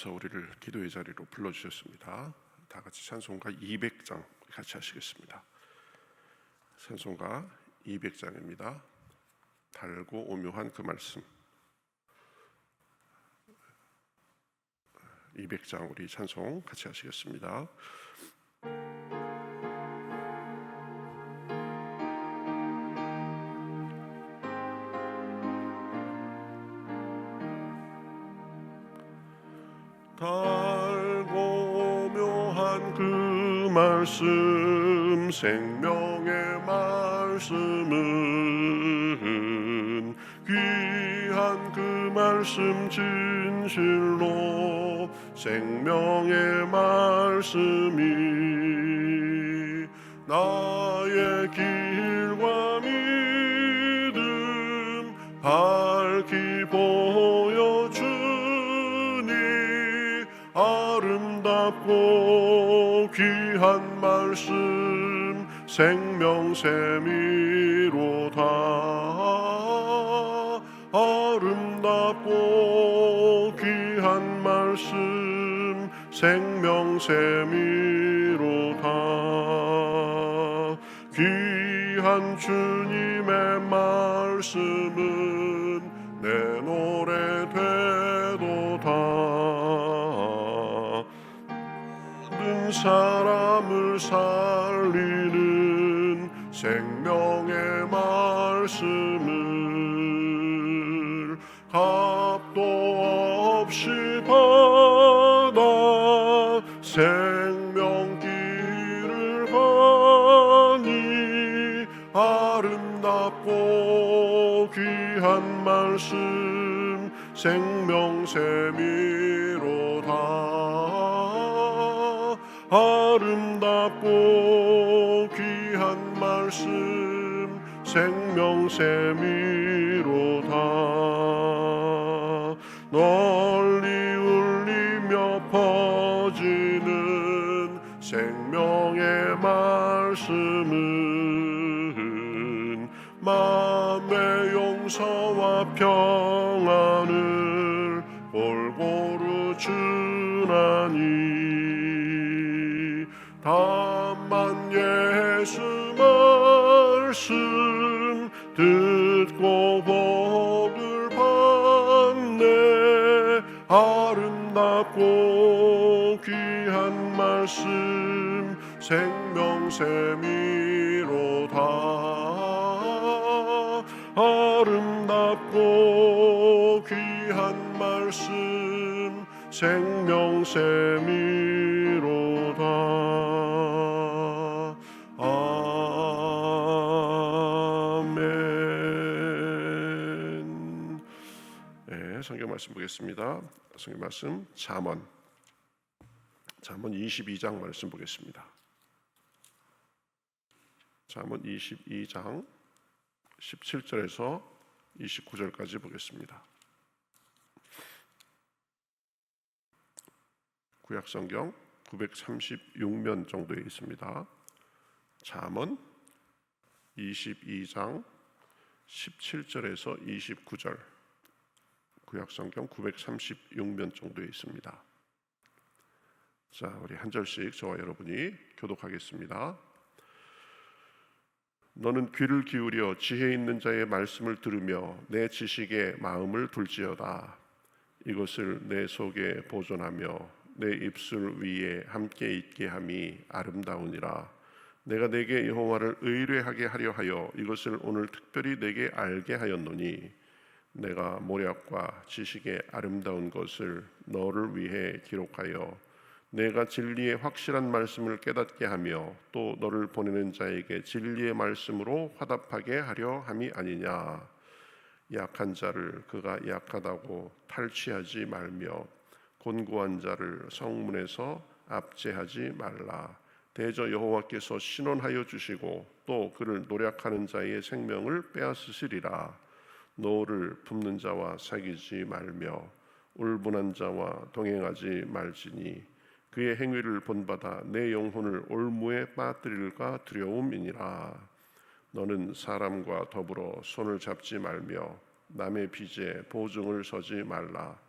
우리를 기도의 자리로 불러주셨습니다. 다 같이 찬송가 200장 같이 하시겠습니다. 찬송가 200장입니다. 달고 오묘한 그 말씀. 200장 우리 찬송 같이 하시겠습니다. 달고 묘한 그 말씀, 생명의 말씀은 귀한 그 말씀, 진실로 생명의 말씀이 나의 길과 믿음 밝히 보여주니 아름답고 귀한 말씀, 생명샘이로다. 아름답고 귀한 말씀, 생명샘이로다. 귀한 주님의 말씀은 내 노래 되도다. 모든 사람을 살리는 생명의 말씀을 값도 없이 받아 생명길을 가니 아름답고 귀한 말씀, 생명샘이로다. 아름답고 귀한 말씀, 생명샘이로다. 널리 울리며 퍼지는 생명의 말씀은 마음의 용서와 평안을 골고루 주나니 다만 예수 말씀 듣고 복을 받네. 아름답고 귀한 말씀, 생명샘이로다. 아름답고 귀한 말씀, 생명샘이로다. 아멘. 네, 성경 말씀 보겠습니다. 성경 말씀 잠언 22장 말씀 보겠습니다. 잠언 22장 17절에서 29절까지 보겠습니다. 구약성경 936면 정도에 있습니다. 잠언 22장 17절에서 29절, 구약성경 936면 정도에 있습니다. 자, 우리 한 절씩 저와 여러분이 교독하겠습니다. 너는 귀를 기울여 지혜 있는 자의 말씀을 들으며 내 지식에 마음을 둘지어다. 이것을 내 속에 보존하며 내 입술 위에 함께 있게 함이 아름다우니라. 내가 내게 여호와를 의뢰하게 하려 하여 이것을 오늘 특별히 내게 알게 하였노니 내가 모략과 지식의 아름다운 것을 너를 위해 기록하여 내가 진리의 확실한 말씀을 깨닫게 하며 또 너를 보내는 자에게 진리의 말씀으로 화답하게 하려 함이 아니냐. 약한 자를 그가 약하다고 탈취하지 말며 곤고한 자를 성문에서 압제하지 말라. 대저 여호와께서 신원하여 주시고 또 그를 노략하는 자의 생명을 빼앗으시리라. 노를 품는 자와 사귀지 말며 울분한 자와 동행하지 말지니 그의 행위를 본받아 내 영혼을 올무에 빠뜨릴까 두려움이니라. 너는 사람과 더불어 손을 잡지 말며 남의 빚에 보증을 서지 말라.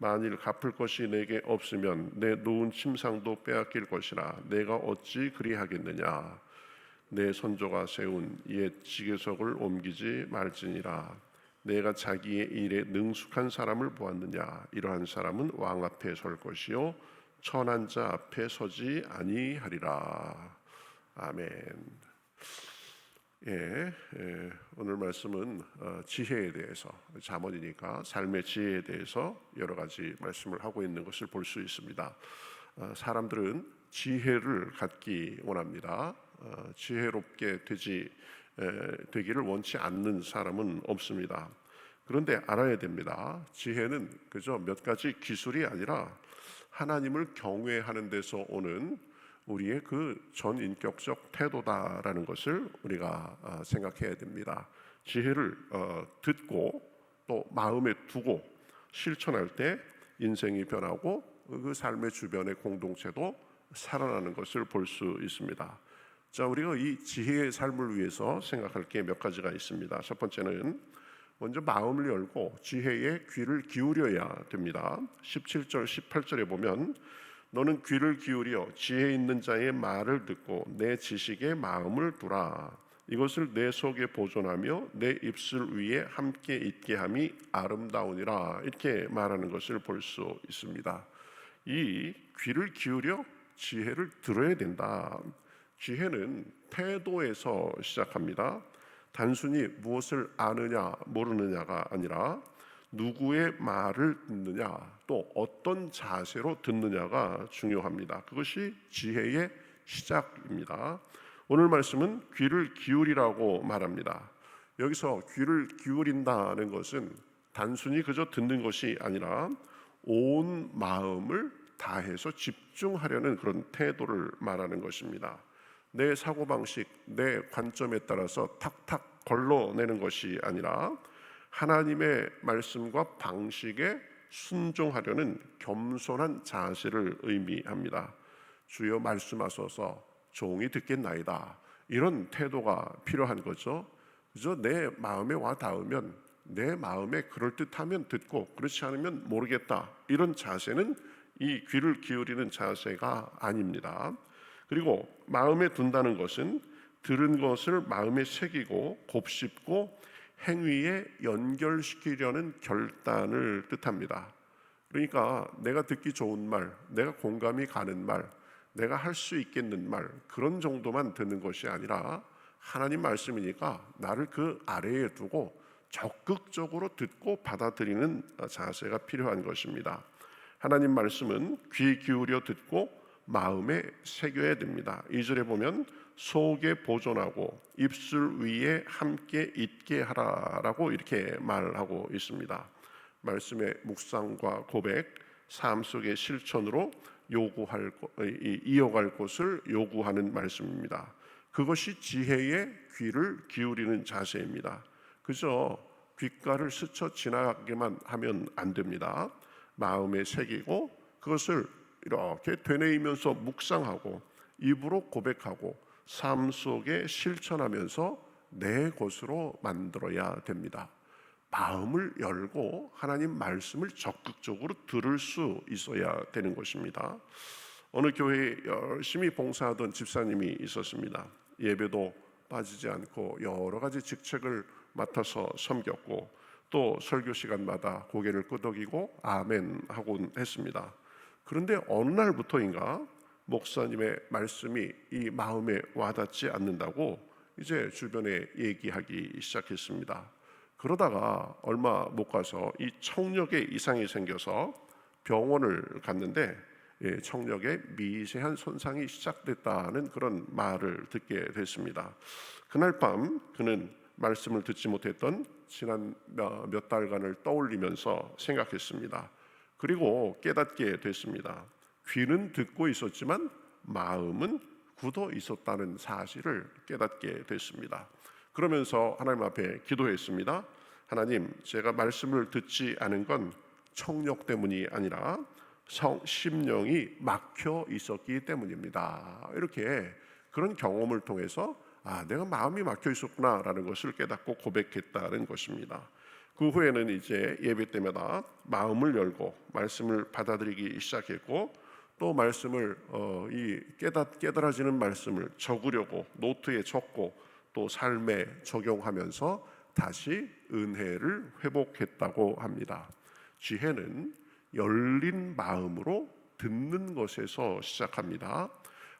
만일 갚을 것이 내게 없으면 내 놓은 침상도 빼앗길 것이라 내가 어찌 그리하겠느냐. 내 선조가 세운 옛 지계석을 옮기지 말지니라. 내가 자기의 일에 능숙한 사람을 보았느냐. 이러한 사람은 왕 앞에 설 것이요 천한 자 앞에 서지 아니하리라. 아멘. 오늘 말씀은 지혜에 대해서, 잠언이니까 삶의 지혜에 대해서 여러 가지 말씀을 하고 있는 것을 볼 수 있습니다. 사람들은 지혜를 갖기 원합니다. 지혜롭게 되기를 원치 않는 사람은 없습니다. 그런데 알아야 됩니다. 지혜는 그저 몇 가지 기술이 아니라 하나님을 경외하는 데서 오는 우리의 그 전인격적 태도다라는 것을 우리가 생각해야 됩니다. 지혜를 듣고 또 마음에 두고 실천할 때 인생이 변하고 그 삶의 주변의 공동체도 살아나는 것을 볼 수 있습니다. 자, 우리가 이 지혜의 삶을 위해서 생각할 게 몇 가지가 있습니다. 첫 번째는 먼저 마음을 열고 지혜의 귀를 기울여야 됩니다. 17절 18절에 보면 너는 귀를 기울여 지혜 있는 자의 말을 듣고 내 지식에 마음을 두라. 이것을 내 속에 보존하며 내 입술 위에 함께 있게 함이 아름다우니라. 이렇게 말하는 것을 볼 수 있습니다. 이 귀를 기울여 지혜를 들어야 된다. 지혜는 태도에서 시작합니다. 단순히 무엇을 아느냐 모르느냐가 아니라 누구의 말을 듣느냐 또 어떤 자세로 듣느냐가 중요합니다. 그것이 지혜의 시작입니다. 오늘 말씀은 귀를 기울이라고 말합니다. 여기서 귀를 기울인다는 것은 단순히 그저 듣는 것이 아니라 온 마음을 다해서 집중하려는 그런 태도를 말하는 것입니다. 내 사고방식, 내 관점에 따라서 탁탁 걸러내는 것이 아니라 하나님의 말씀과 방식에 순종하려는 겸손한 자세를 의미합니다. 주여 말씀하소서 종이 듣겠나이다. 이런 태도가 필요한 거죠. 그저 내 마음에 와 닿으면 내 마음에 그럴듯하면 듣고 그렇지 않으면 모르겠다. 이런 자세는 이 귀를 기울이는 자세가 아닙니다. 그리고 마음에 둔다는 것은 들은 것을 마음에 새기고 곱씹고 행위에 연결시키려는 결단을 뜻합니다. 그러니까 내가 듣기 좋은 말, 내가 공감이 가는 말, 내가 할 수 있겠는 말, 그런 정도만 듣는 것이 아니라 하나님 말씀이니까 나를 그 아래에 두고 적극적으로 듣고 받아들이는 자세가 필요한 것입니다. 하나님 말씀은 귀 기울여 듣고 마음에 새겨야 됩니다. 2절에 보면 속에 보존하고 입술 위에 함께 있게 하라라고 이렇게 말하고 있습니다. 말씀의 묵상과 고백, 삶 속의 실천으로 이어갈 것을 요구하는 말씀입니다. 그것이 지혜의 귀를 기울이는 자세입니다. 그저 귓가를 스쳐 지나가기만 하면 안 됩니다. 마음에 새기고 그것을 이렇게 되뇌이면서 묵상하고 입으로 고백하고 삶 속에 실천하면서 내 것으로 만들어야 됩니다. 마음을 열고 하나님 말씀을 적극적으로 들을 수 있어야 되는 것입니다. 어느 교회에 열심히 봉사하던 집사님이 있었습니다. 예배도 빠지지 않고 여러 가지 직책을 맡아서 섬겼고 또 설교 시간마다 고개를 끄덕이고 아멘 하곤 했습니다. 그런데 어느 날부터인가 목사님의 말씀이 이 마음에 와닿지 않는다고 이제 주변에 얘기하기 시작했습니다. 그러다가 얼마 못 가서 이 청력에 이상이 생겨서 병원을 갔는데 청력에 미세한 손상이 시작됐다는 그런 말을 듣게 됐습니다. 그날 밤 그는 말씀을 듣지 못했던 지난 몇 달간을 떠올리면서 생각했습니다. 그리고 깨닫게 됐습니다. 귀는 듣고 있었지만 마음은 굳어 있었다는 사실을 깨닫게 됐습니다. 그러면서 하나님 앞에 기도했습니다. 하나님, 제가 말씀을 듣지 않은 건 청력 때문이 아니라 심령이 막혀 있었기 때문입니다. 이렇게 그런 경험을 통해서 내가 마음이 막혀 있었구나라는 것을 깨닫고 고백했다는 것입니다. 그 후에는 이제 예배 때마다 마음을 열고 말씀을 받아들이기 시작했고, 또 말씀을 깨달아지는 말씀을 적으려고 노트에 적고 또 삶에 적용하면서 다시 은혜를 회복했다고 합니다. 지혜는 열린 마음으로 듣는 것에서 시작합니다.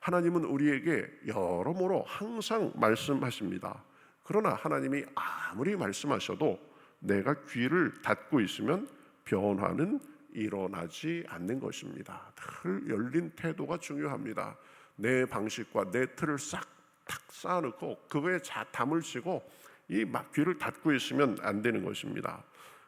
하나님은 우리에게 여러모로 항상 말씀하십니다. 그러나 하나님이 아무리 말씀하셔도 내가 귀를 닫고 있으면 변화는 일어나지 않는 것입니다. 늘 열린 태도가 중요합니다. 내 방식과 내 틀을 싹 쌓아놓고 그거에 담을 치고 귀를 닫고 있으면 안 되는 것입니다.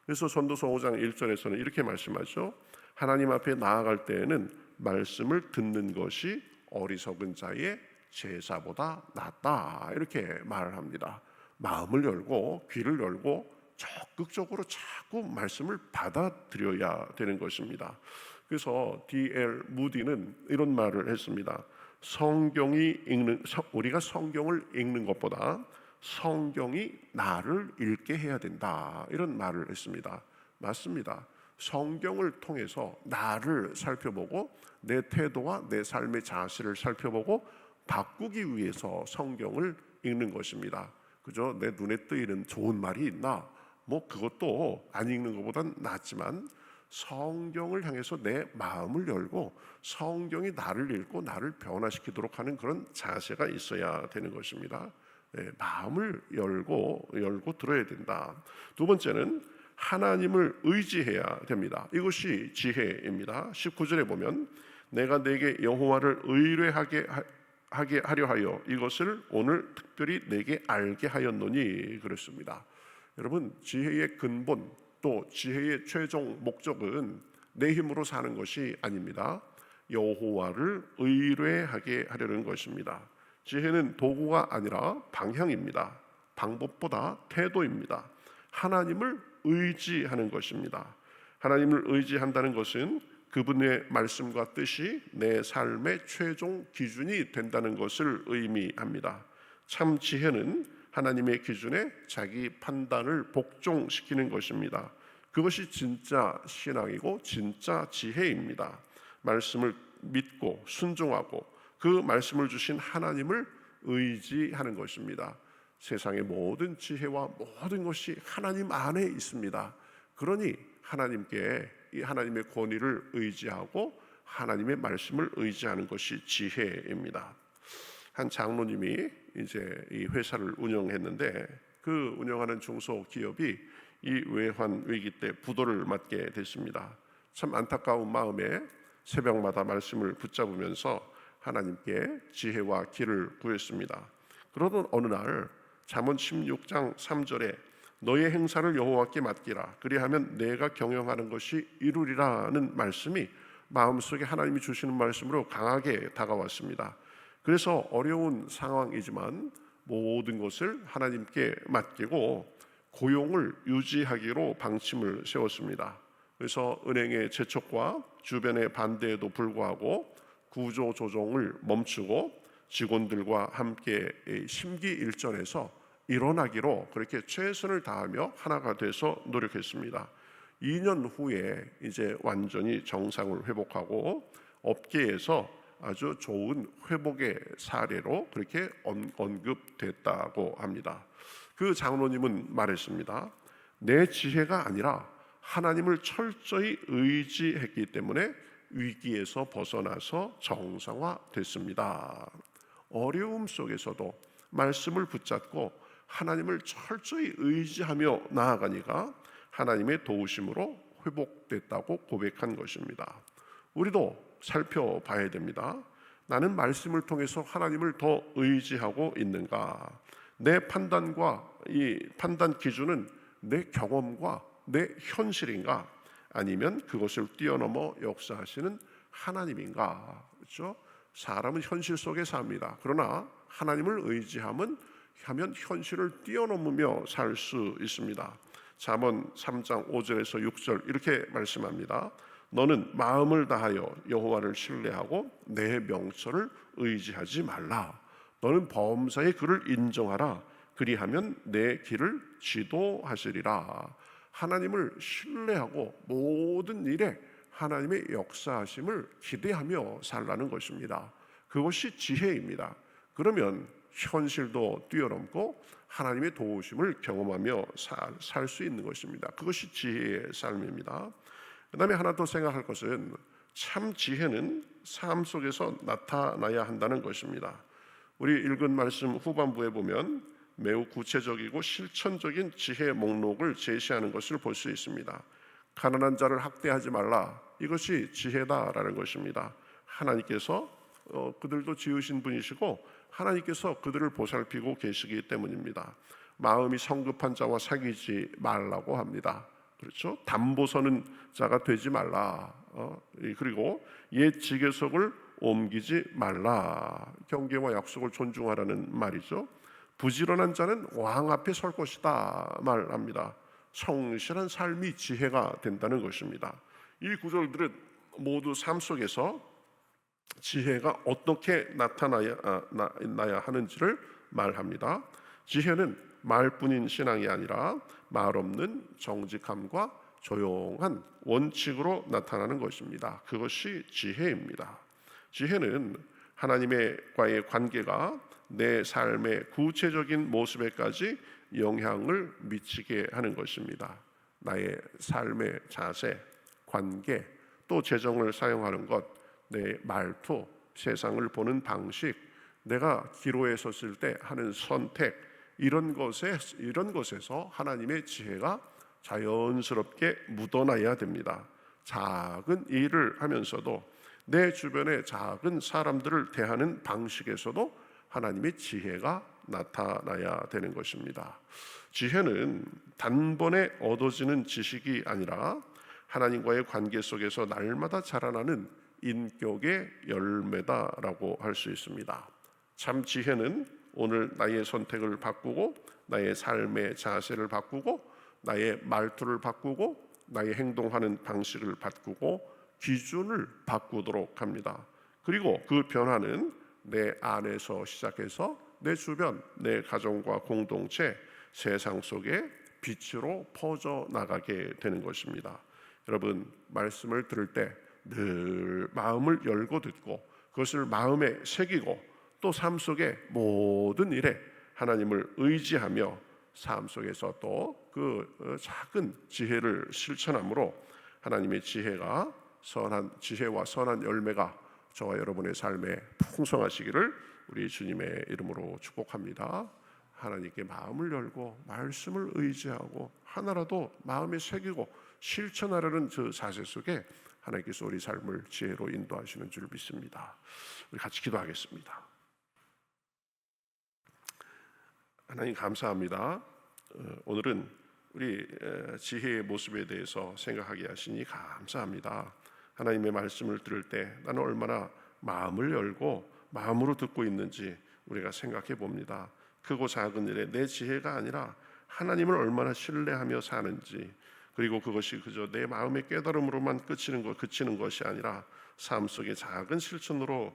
그래서 전도서 5장 1절에서는 이렇게 말씀하죠. 하나님 앞에 나아갈 때에는 말씀을 듣는 것이 어리석은 자의 제사보다 낫다, 이렇게 말을 합니다. 마음을 열고 귀를 열고 적극적으로 자꾸 말씀을 받아들여야 되는 것입니다. 그래서 D.L. 무디는 이런 말을 했습니다. 우리가 성경을 읽는 것보다 성경이 나를 읽게 해야 된다, 이런 말을 했습니다. 맞습니다. 성경을 통해서 나를 살펴보고 내 태도와 내 삶의 자세를 살펴보고 바꾸기 위해서 성경을 읽는 것입니다. 그죠? 내 눈에 띄는 좋은 말이 있나? 그것도 안 읽는 것보단 낫지만 성경을 향해서 내 마음을 열고 성경이 나를 읽고 나를 변화시키도록 하는 그런 자세가 있어야 되는 것입니다. 마음을 열고 들어야 된다. 두 번째는 하나님을 의지해야 됩니다. 이것이 지혜입니다. 19절에 보면 내가 내게 여호와를 의뢰하게 하려 하여 이것을 오늘 특별히 내게 알게 하였노니, 그렇습니다. 여러분, 지혜의 근본 또 지혜의 최종 목적은 내 힘으로 사는 것이 아닙니다. 여호와를 의뢰하게 하려는 것입니다. 지혜는 도구가 아니라 방향입니다. 방법보다 태도입니다. 하나님을 의지하는 것입니다. 하나님을 의지한다는 것은 그분의 말씀과 뜻이 내 삶의 최종 기준이 된다는 것을 의미합니다. 참 지혜는 하나님의 기준에 자기 판단을 복종시키는 것입니다. 그것이 진짜 신앙이고 진짜 지혜입니다. 말씀을 믿고 순종하고 그 말씀을 주신 하나님을 의지하는 것입니다. 세상의 모든 지혜와 모든 것이 하나님 안에 있습니다. 그러니 하나님의 권위를 의지하고 하나님의 말씀을 의지하는 것이 지혜입니다. 한 장로님이 이제 이 회사를 운영했는데 그 운영하는 중소기업이 이 외환 위기 때 부도를 맞게 됐습니다. 참 안타까운 마음에 새벽마다 말씀을 붙잡으면서 하나님께 지혜와 길을 구했습니다. 그러던 어느 날 잠언 16장 3절에 너의 행사를 여호와께 맡기라 그리하면 내가 경영하는 것이 이루리라는 말씀이 마음속에 하나님이 주시는 말씀으로 강하게 다가왔습니다. 그래서 어려운 상황이지만 모든 것을 하나님께 맡기고 고용을 유지하기로 방침을 세웠습니다. 그래서 은행의 재촉과 주변의 반대에도 불구하고 구조 조정을 멈추고 직원들과 함께 심기일전해서 일어나기로 그렇게 최선을 다하며 하나가 돼서 노력했습니다. 2년 후에 이제 완전히 정상을 회복하고 업계에서 아주 좋은 회복의 사례로 그렇게 언급됐다고 합니다. 그 장로님은 말했습니다. 내 지혜가 아니라 하나님을 철저히 의지했기 때문에 위기에서 벗어나서 정상화됐습니다. 어려움 속에서도 말씀을 붙잡고 하나님을 철저히 의지하며 나아가니까 하나님의 도우심으로 회복됐다고 고백한 것입니다. 우리도 살펴봐야 됩니다. 나는 말씀을 통해서 하나님을 더 의지하고 있는가? 내 판단과 이 판단 기준은 내 경험과 내 현실인가? 아니면 그것을 뛰어넘어 역사하시는 하나님인가? 그렇죠? 사람은 현실 속에 삽니다. 그러나 하나님을 의지하면 현실을 뛰어넘으며 살 수 있습니다. 잠언 3장 5절에서 6절 이렇게 말씀합니다. 너는 마음을 다하여 여호와를 신뢰하고 내 명철을 의지하지 말라. 너는 범사의 그를 인정하라. 그리하면 내 길을 지도하시리라. 하나님을 신뢰하고 모든 일에 하나님의 역사하심을 기대하며 살라는 것입니다. 그것이 지혜입니다. 그러면 현실도 뛰어넘고 하나님의 도우심을 경험하며 살 수 있는 것입니다. 그것이 지혜의 삶입니다. 그 다음에 하나 더 생각할 것은 참 지혜는 삶 속에서 나타나야 한다는 것입니다. 우리 읽은 말씀 후반부에 보면 매우 구체적이고 실천적인 지혜 목록을 제시하는 것을 볼 수 있습니다. 가난한 자를 학대하지 말라, 이것이 지혜다라는 것입니다. 하나님께서 그들도 지으신 분이시고 하나님께서 그들을 보살피고 계시기 때문입니다. 마음이 성급한 자와 사귀지 말라고 합니다. 그렇죠? 담보 서는 자가 되지 말라. 그리고 옛 지계석을 옮기지 말라. 경계와 약속을 존중하라는 말이죠. 부지런한 자는 왕 앞에 설 것이다 말합니다. 성실한 삶이 지혜가 된다는 것입니다. 이 구절들은 모두 삶 속에서 지혜가 어떻게 나타나야 하는지를 말합니다. 지혜는 말뿐인 신앙이 아니라 말 없는 정직함과 조용한 원칙으로 나타나는 것입니다. 그것이 지혜입니다. 지혜는 하나님과의 관계가 내 삶의 구체적인 모습에까지 영향을 미치게 하는 것입니다. 나의 삶의 자세, 관계, 또 재정을 사용하는 것, 내 말투, 세상을 보는 방식, 내가 기로에 섰을 때 하는 선택, 이런 것에서 하나님의 지혜가 자연스럽게 묻어나야 됩니다. 작은 일을 하면서도 내 주변의 작은 사람들을 대하는 방식에서도 하나님의 지혜가 나타나야 되는 것입니다. 지혜는 단번에 얻어지는 지식이 아니라 하나님과의 관계 속에서 날마다 자라나는 인격의 열매다라고 할 수 있습니다. 참 지혜는 오늘 나의 선택을 바꾸고 나의 삶의 자세를 바꾸고 나의 말투를 바꾸고 나의 행동하는 방식을 바꾸고 기준을 바꾸도록 합니다. 그리고 그 변화는 내 안에서 시작해서 내 주변, 내 가정과 공동체, 세상 속에 빛으로 퍼져나가게 되는 것입니다. 여러분, 말씀을 들을 때 늘 마음을 열고 듣고 그것을 마음에 새기고 또 삶 속의 모든 일에 하나님을 의지하며 삶 속에서 또 그 작은 지혜를 실천함으로 하나님의 지혜와 선한 열매가 저와 여러분의 삶에 풍성하시기를 우리 주님의 이름으로 축복합니다. 하나님께 마음을 열고 말씀을 의지하고 하나라도 마음에 새기고 실천하려는 그 자세 속에 하나님께서 우리 삶을 지혜로 인도하시는 줄 믿습니다. 우리 같이 기도하겠습니다. 하나님 감사합니다. 오늘은 우리 지혜의 모습에 대해서 생각하게 하시니 감사합니다. 하나님의 말씀을 들을 때 나는 얼마나 마음을 열고 마음으로 듣고 있는지 우리가 생각해 봅니다. 크고 작은 일에 내 지혜가 아니라 하나님을 얼마나 신뢰하며 사는지, 그리고 그것이 그저 내 마음의 깨달음으로만 그치는 것이 아니라 삶 속의 작은 실천으로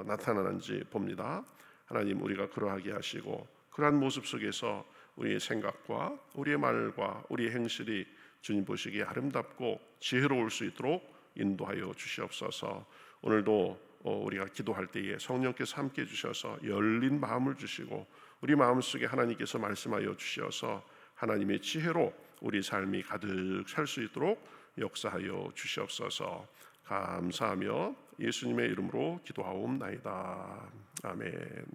나타나는지 봅니다. 하나님, 우리가 그러하게 하시고 그러한 모습 속에서 우리의 생각과 우리의 말과 우리의 행실이 주님 보시기에 아름답고 지혜로울 수 있도록 인도하여 주시옵소서. 오늘도 우리가 기도할 때에 성령께서 함께 주셔서 열린 마음을 주시고 우리 마음속에 하나님께서 말씀하여 주셔서 하나님의 지혜로 우리 삶이 가득 찰 수 있도록 역사하여 주시옵소서. 감사하며 예수님의 이름으로 기도하옵나이다. 아멘.